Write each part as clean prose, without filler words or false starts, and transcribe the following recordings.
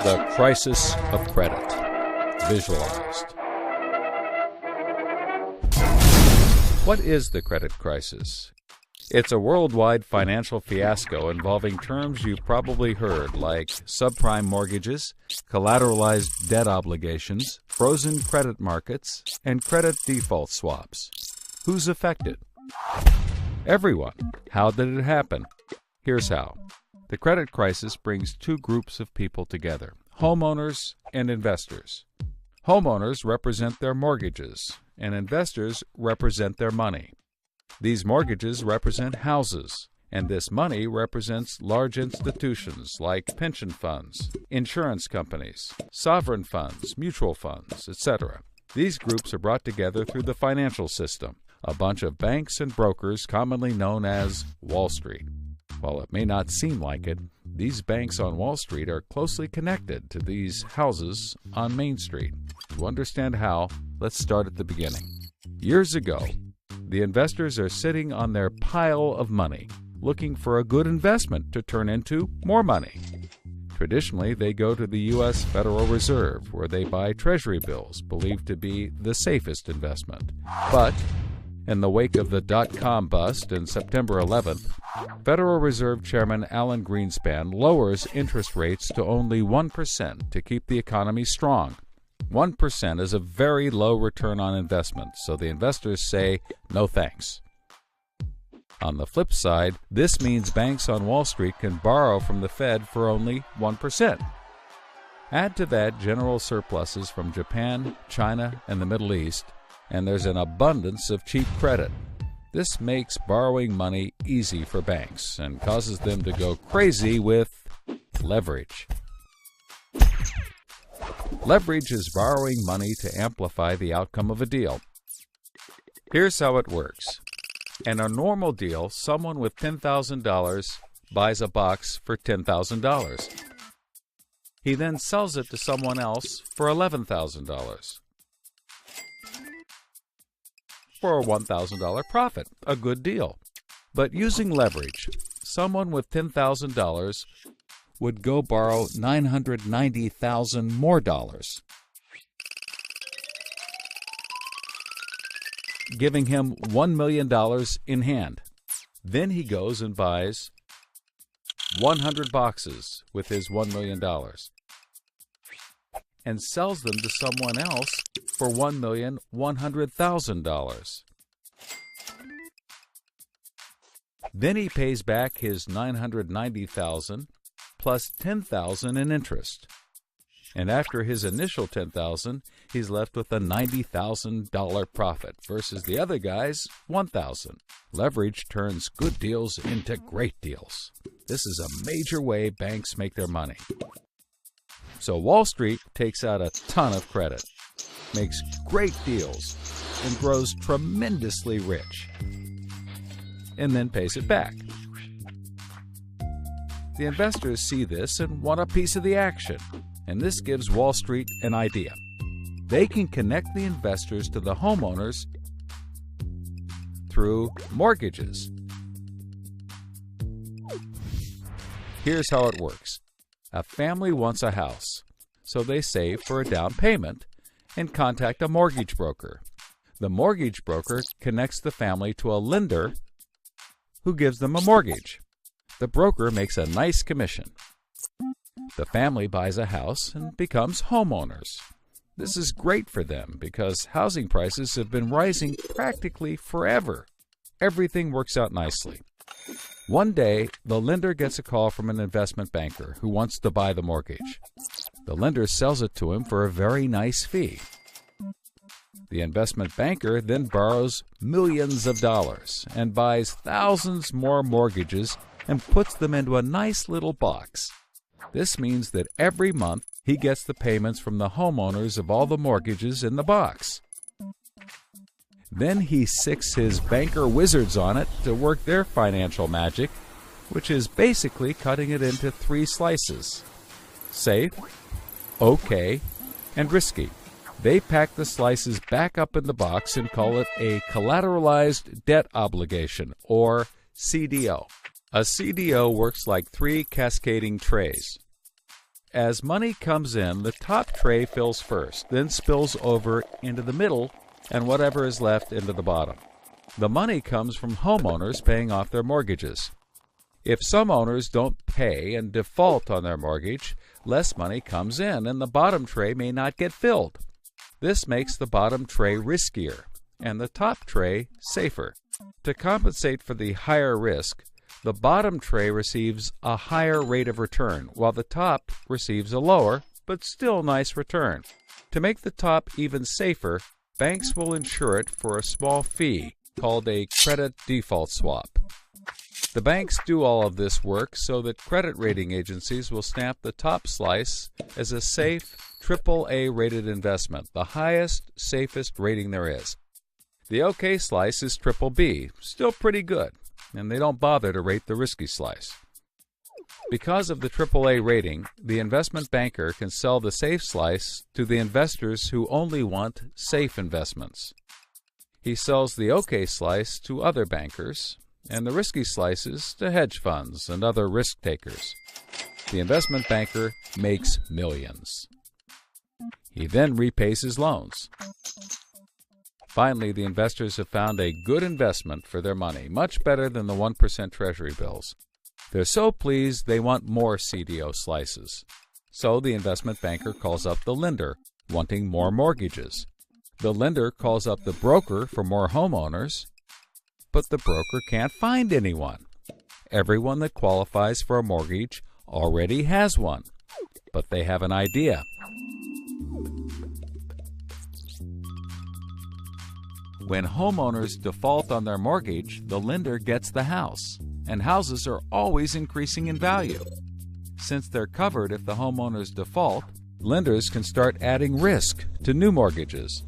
The crisis of credit, visualized. What is the credit crisis? It's a worldwide financial fiasco involving terms you've probably heard like subprime mortgages, collateralized debt obligations, frozen credit markets, and credit default swaps. Who's affected? Everyone. How did it happen? Here's how. The credit crisis brings two groups of people together, homeowners and investors. Homeowners represent their mortgages, and investors represent their money. These mortgages represent houses, and this money represents large institutions like pension funds, insurance companies, sovereign funds, mutual funds, etc. These groups are brought together through the financial system, a bunch of banks and brokers commonly known as Wall Street. While it may not seem like it, these banks on Wall Street are closely connected to these houses on Main Street. To understand how, let's start at the beginning. Years ago, the investors are sitting on their pile of money, looking for a good investment to turn into more money. Traditionally, they go to the U.S. Federal Reserve, where they buy treasury bills, believed to be the safest investment. But in the wake of the dot-com bust in September 11th, Federal Reserve Chairman Alan Greenspan lowers interest rates to only 1% to keep the economy strong. 1% is a very low return on investment, so the investors say, no thanks. On the flip side, this means banks on Wall Street can borrow from the Fed for only 1%. Add to that general surpluses from Japan, China, and the Middle East, and there's an abundance of cheap credit. This makes borrowing money easy for banks and causes them to go crazy with leverage. Leverage is borrowing money to amplify the outcome of a deal. Here's how it works. In a normal deal, someone with $10,000 buys a box for $10,000. He then sells it to someone else for $11,000. For a $1,000 profit, a good deal. But using leverage, someone with $10,000 would go borrow $990,000 more dollars, giving him $1 million in hand. Then he goes and buys 100 boxes with his $1 million and sells them to someone else for $1,100,000. Then he pays back his $990,000 plus $10,000 in interest. And after his initial $10,000, he's left with a $90,000 profit versus the other guy's $1,000. Leverage turns good deals into great deals. This is a major way banks make their money. So Wall Street takes out a ton of credit, makes great deals, and grows tremendously rich, and then pays it back. The investors see this and want a piece of the action, and this gives Wall Street an idea. They can connect the investors to the homeowners through mortgages. Here's how it works. A family wants a house, so they save for a down payment and contact a mortgage broker. The mortgage broker connects the family to a lender who gives them a mortgage. The broker makes a nice commission. The family buys a house and becomes homeowners. This is great for them because housing prices have been rising practically forever. Everything works out nicely. One day, the lender gets a call from an investment banker who wants to buy the mortgage. The lender sells it to him for a very nice fee. The investment banker then borrows millions of dollars and buys thousands more mortgages and puts them into a nice little box. This means that every month he gets the payments from the homeowners of all the mortgages in the box. Then he sicks his banker wizards on it to work their financial magic, which is basically cutting it into 3 slices: safe, okay, and risky. They pack the slices back up in the box and call it a collateralized debt obligation, or CDO. A CDO works like 3 cascading trays. As money comes in, the top tray fills first, then spills over into the middle, and whatever is left into the bottom. The money comes from homeowners paying off their mortgages. If some owners don't pay and default on their mortgage, less money comes in and the bottom tray may not get filled. This makes the bottom tray riskier and the top tray safer. To compensate for the higher risk, the bottom tray receives a higher rate of return, while the top receives a lower, but still nice return. To make the top even safer, banks will insure it for a small fee called a credit default swap. The banks do all of this work so that credit rating agencies will stamp the top slice as a safe, AAA rated investment, the highest, safest rating there is. The OK slice is BBB, still pretty good, and they don't bother to rate the risky slice. Because of the AAA rating, the investment banker can sell the safe slice to the investors who only want safe investments. He sells the OK slice to other bankers, and the risky slices to hedge funds and other risk takers. The investment banker makes millions. He then repays his loans. Finally, the investors have found a good investment for their money, much better than the 1% Treasury bills. They're so pleased they want more CDO slices. So the investment banker calls up the lender, wanting more mortgages. The lender calls up the broker for more homeowners, but the broker can't find anyone. Everyone that qualifies for a mortgage already has one, but they have an idea. When homeowners default on their mortgage, the lender gets the house, and houses are always increasing in value. Since they're covered if the homeowners default, lenders can start adding risk to new mortgages,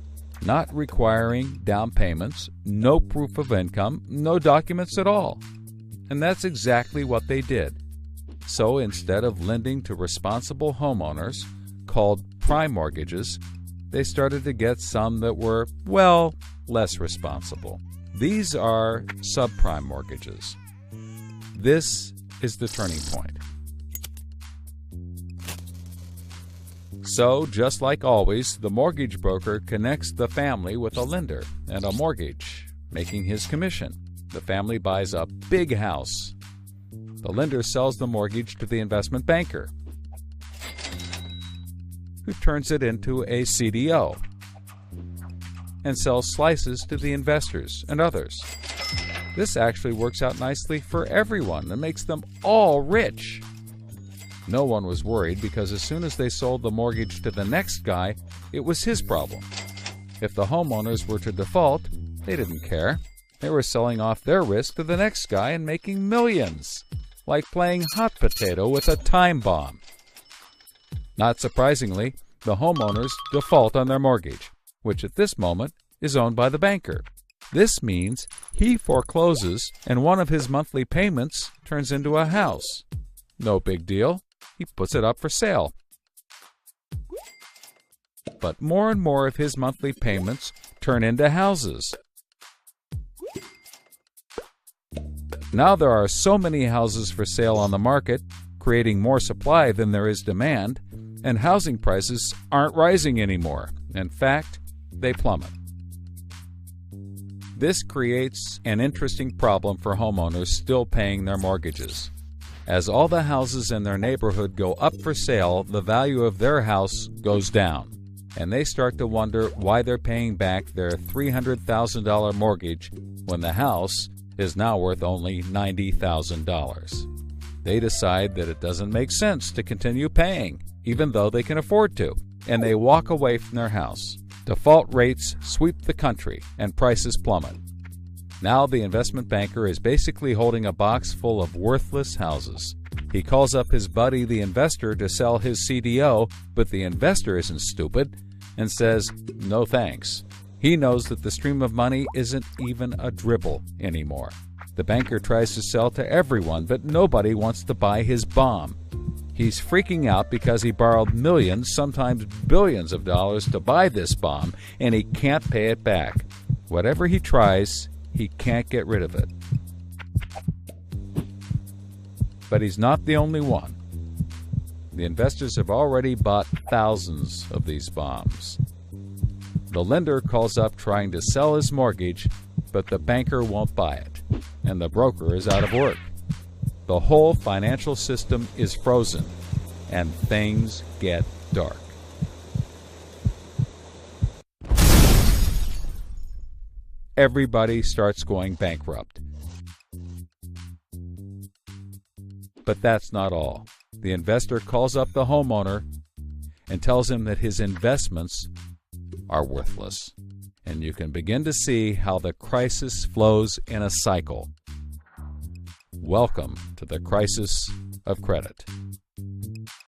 not requiring down payments, no proof of income, no documents at all. And that's exactly what they did. So instead of lending to responsible homeowners, called prime mortgages, they started to get some that were, well, less responsible. These are subprime mortgages. This is the turning point. So, just like always, the mortgage broker connects the family with a lender and a mortgage, making his commission. The family buys a big house. The lender sells the mortgage to the investment banker, who turns it into a CDO and sells slices to the investors and others. This actually works out nicely for everyone and makes them all rich. No one was worried because as soon as they sold the mortgage to the next guy, it was his problem. If the homeowners were to default, they didn't care. They were selling off their risk to the next guy and making millions, like playing hot potato with a time bomb. Not surprisingly, the homeowners default on their mortgage, which at this moment is owned by the banker. This means he forecloses and one of his monthly payments turns into a house. No big deal. He puts it up for sale. But more and more of his monthly payments turn into houses. Now there are so many houses for sale on the market, creating more supply than there is demand, and housing prices aren't rising anymore. In fact, they plummet. This creates an interesting problem for homeowners still paying their mortgages. As all the houses in their neighborhood go up for sale, the value of their house goes down, and they start to wonder why they're paying back their $300,000 mortgage when the house is now worth only $90,000. They decide that it doesn't make sense to continue paying, even though they can afford to, and they walk away from their house. Default rates sweep the country, and prices plummet. Now the investment banker is basically holding a box full of worthless houses. He calls up his buddy, the investor, to sell his CDO, but the investor isn't stupid and says, no thanks. He knows that the stream of money isn't even a dribble anymore. The banker tries to sell to everyone, but nobody wants to buy his bomb. He's freaking out because he borrowed millions, sometimes billions of dollars to buy this bomb, and he can't pay it back. Whatever he tries, he can't get rid of it. But he's not the only one. The investors have already bought thousands of these bombs. The lender calls up trying to sell his mortgage, but the banker won't buy it, and the broker is out of work. The whole financial system is frozen, and things get dark. Everybody starts going bankrupt. But that's not all. The investor calls up the homeowner and tells him that his investments are worthless. And you can begin to see how the crisis flows in a cycle. Welcome to the crisis of credit.